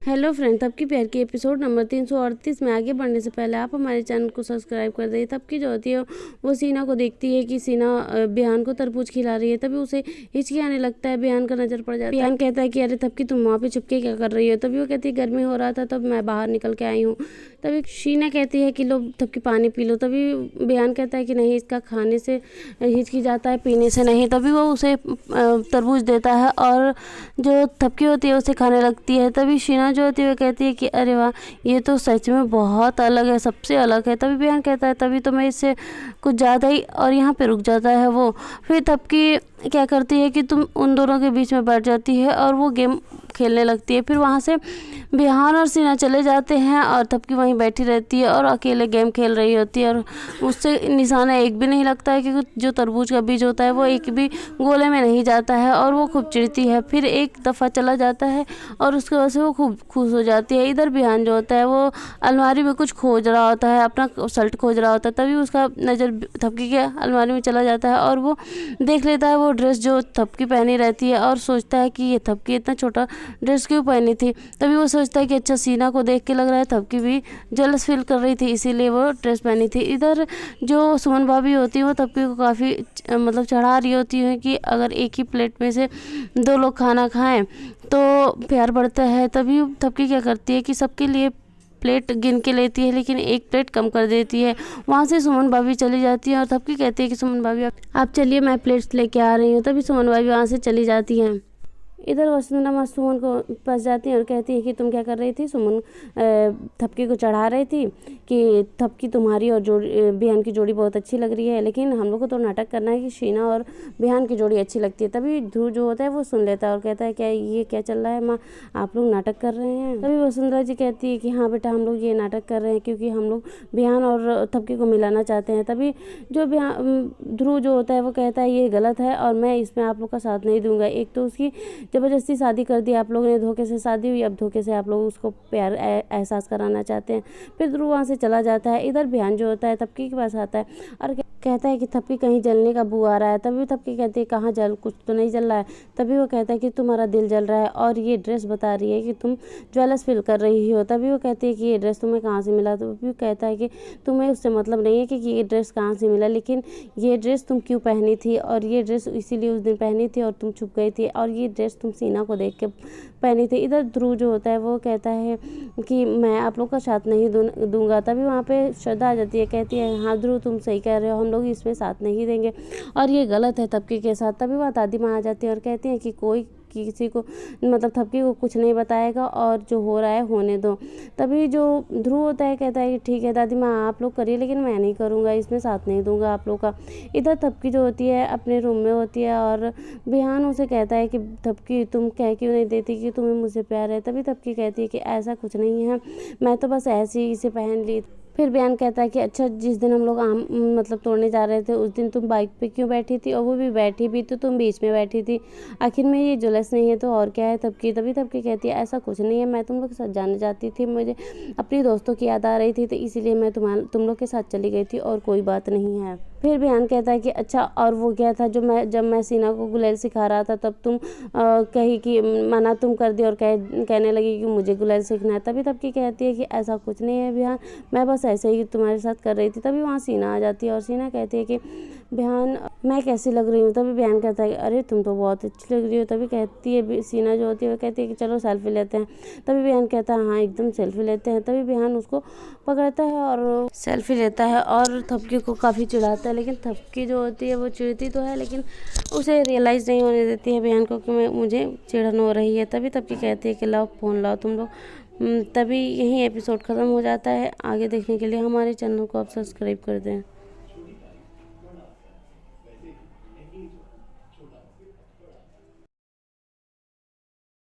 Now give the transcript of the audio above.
Hello friend, तब की प्यार की एपिसोड नंबर 338 में आगे बढ़ने से पहले आप हमारे चैनल को सब्सक्राइब कर दें। तब की जो होती है वो सीना को देखती है कि सीना बिहान को तरबूज खिला रही है। तभी उसे हिचकी आने लगता है। बिहान का नजर पड़ जाता है। बिहान कहता है कि अरे तब की तुम वहाँ पे छुपके क्या कर रही हो। तभी वो कहती है गर्मी हो रहा था तब मैं बाहर निकल के आई हूँ। तभी शीना कहती है कि लो तब की पानी पी लो। तभी बिहान कहता है कि नहीं, इसका खाने से हिचकी जाता है, पीने से नहीं। तभी वो उसे तरबूज देता है और जो थपकी होती है उसे खाने लगती है। तभी शीना जो होती है वो कहती है कि अरे वाह, ये तो सच में बहुत अलग है, सबसे अलग है। तभी बिहान कहता है तभी तो मैं इससे कुछ ज़्यादा ही, और यहाँ पे रुक जाता है वो। फिर थपकी क्या करती है कि तुम उन दोनों के बीच में बैठ जाती है और वो गेम खेलने लगती है। फिर वहाँ से बिहान और सीना चले जाते हैं और थपकी वहीं बैठी रहती है और अकेले गेम खेल रही होती है और उससे निशाना एक भी नहीं लगता है क्योंकि जो तरबूज का बीज होता है वो एक भी गोले में नहीं जाता है और वो खूब चिढ़ती है। फिर एक दफ़ा चला जाता है और उसकी वजह से वो खूब खुश हो जाती है। इधर बिहान जो होता है वो अलमारी में कुछ खोज रहा होता है, अपना शर्ट खोज रहा होता है। तभी उसका नज़र थपकी के अलमारी में चला जाता है और वो देख लेता है वो ड्रेस जो थपकी पहनी रहती है और सोचता है कि ये थपकी इतना छोटा ड्रेस क्यों पहनी थी। तभी वो सोचता है कि अच्छा, सीना को देख के लग रहा है थपकी भी जेलस फील कर रही थी, इसीलिए वो ड्रेस पहनी थी। इधर जो सुमन भाभी होती है वो थपकी को काफ़ी मतलब चढ़ा रही होती है कि अगर एक ही प्लेट में से दो लोग खाना खाएं तो प्यार बढ़ता है। तभी थपकी क्या करती है कि सबके लिए प्लेट गिन के लेती है लेकिन एक प्लेट कम कर देती है। वहाँ से सुमन भाभी चली जाती है और थपकी कहती है कि सुमन भाभी आप चलिए, मैं प्लेट्स लेके आ रही हूँ। तभी सुमन भाभी वहाँ से चली जाती हैं। इधर वसुंधरा माँ सुमन को पास जाती है और कहती है कि तुम क्या कर रही थी। सुमन थपकी को चढ़ा रही थी कि थपकी तुम्हारी और बिहान की जोड़ी बहुत अच्छी लग रही है, लेकिन हम लोग को तो नाटक करना है कि शीना और बिहान की जोड़ी अच्छी लगती है। तभी ध्रुव जो होता है वो सुन लेता है और कहता है क्या ये क्या चल रहा है माँ, आप लोग नाटक कर रहे हैं। तभी वसुंधरा जी कहती है कि हाँ बेटा, हम लोग ये नाटक कर रहे हैं क्योंकि हम लोग बिहान और थपकी को मिलाना चाहते हैं। तभी जो ध्रुव जो होता है वो कहता है ये गलत है और मैं इसमें आप लोग का साथ नहीं दूंगा। एक तो उसकी ज़बरदस्ती शादी कर दी आप लोगों ने, धोखे से शादी हुई, अब धोखे से आप लोग उसको प्यार एहसास कराना चाहते हैं। फिर ध्रुव वहाँ से चला जाता है। इधर बिहान जो होता है थपकी के पास आता है और कहता है कि थपकी कहीं जलने का बू आ रहा है। तभी थपकी कहती है कहाँ जल, कुछ तो नहीं जल रहा है। तभी वो कहता है कि तुम्हारा दिल जल रहा है और ये ड्रेस बता रही है कि तुम ज्वेलस फील कर रही हो। तभी वो कहती है कि ये ड्रेस तुम्हें कहाँ से मिला। तभी वो कहता है कि तुम्हें उससे मतलब नहीं है कि ये ड्रेस कहाँ से मिला, लेकिन ये ड्रेस तुम क्यों पहनी थी और ये ड्रेस इसीलिए उस दिन पहनी थी और तुम छुप गई थी और ये ड्रेस तुम सीना को देख के पहनी थी। इधर ध्रुव जो होता है वो कहता है कि मैं आप लोग का साथ नहीं दूंगा। तभी वहाँ पे श्रद्धा आ जाती है, कहती है हाँ ध्रुव, तुम सही कह रहे हो, हम लोग इसमें साथ नहीं देंगे और ये गलत है थपकी के साथ। तभी वहाँ दादी माँ आ जाती है और कहती है कि कोई किसी को मतलब थपकी को कुछ नहीं बताएगा और जो हो रहा है होने दो। तभी जो ध्रुव होता है कहता है कि ठीक है दादी माँ, आप लोग करिए लेकिन मैं नहीं करूँगा, इसमें साथ नहीं दूंगा आप लोग का। इधर थपकी जो होती है अपने रूम में होती है और बिहान उसे कहता है कि थपकी तुम कह क्यों नहीं देती कि तुम्हें मुझसे प्यार है। तभी थपकी कहती है कि ऐसा कुछ नहीं है, मैं तो बस ऐसे ही इसे पहन ली। फिर बिहान कहता है कि अच्छा, जिस दिन हम लोग आम मतलब तोड़ने जा रहे थे उस दिन तुम बाइक पे क्यों बैठी थी और वो भी बैठी भी तो तुम बीच में बैठी थी, आखिर में ये जुलस नहीं है तो और क्या है। तभी थपकी कहती है ऐसा कुछ नहीं है, मैं तुम लोग के साथ जाने जाती थी, मुझे अपनी दोस्तों की याद आ रही थी तो इसीलिए मैं तुम लोग के साथ चली गई थी और कोई बात नहीं है। फिर बिहान कहता है कि अच्छा, और वो क्या था जब मैं सीना को गुलेल सिखा रहा था तब तुम कही कि मना तुम कर दी और कहने लगी कि मुझे गुलेल सीखना है। तभी थपकी कहती है कि ऐसा कुछ नहीं है बिहान, मैं बस ऐसे ही तुम्हारे साथ कर रही थी। तभी वहाँ सीना आ जाती है और सीना कहती है कि बिहान मैं कैसी लग रही हूँ। तभी बिहान कहता है अरे तुम तो बहुत अच्छी लग रही हो। तभी कहती है सीना जो होती है वो कहती है कि चलो सेल्फी लेते हैं। तभी बिहान कहता है हाँ एकदम सेल्फी लेते हैं। तभी बिहान उसको पकड़ता है और सेल्फी लेता है और थपकी को काफ़ी चिढ़ाता है, लेकिन थपकी जो होती है वो चिढ़ती तो है लेकिन उसे रियलाइज़ नहीं होने देती है बिहान को कि मुझे चिढ़न हो रही है। तभी थपकी कहती है कि लाओ फ़ोन लाओ तुम लोग। तभी यही एपिसोड ख़त्म हो जाता है। आगे देखने के लिए हमारे चैनल को आप सब्सक्राइब कर दें।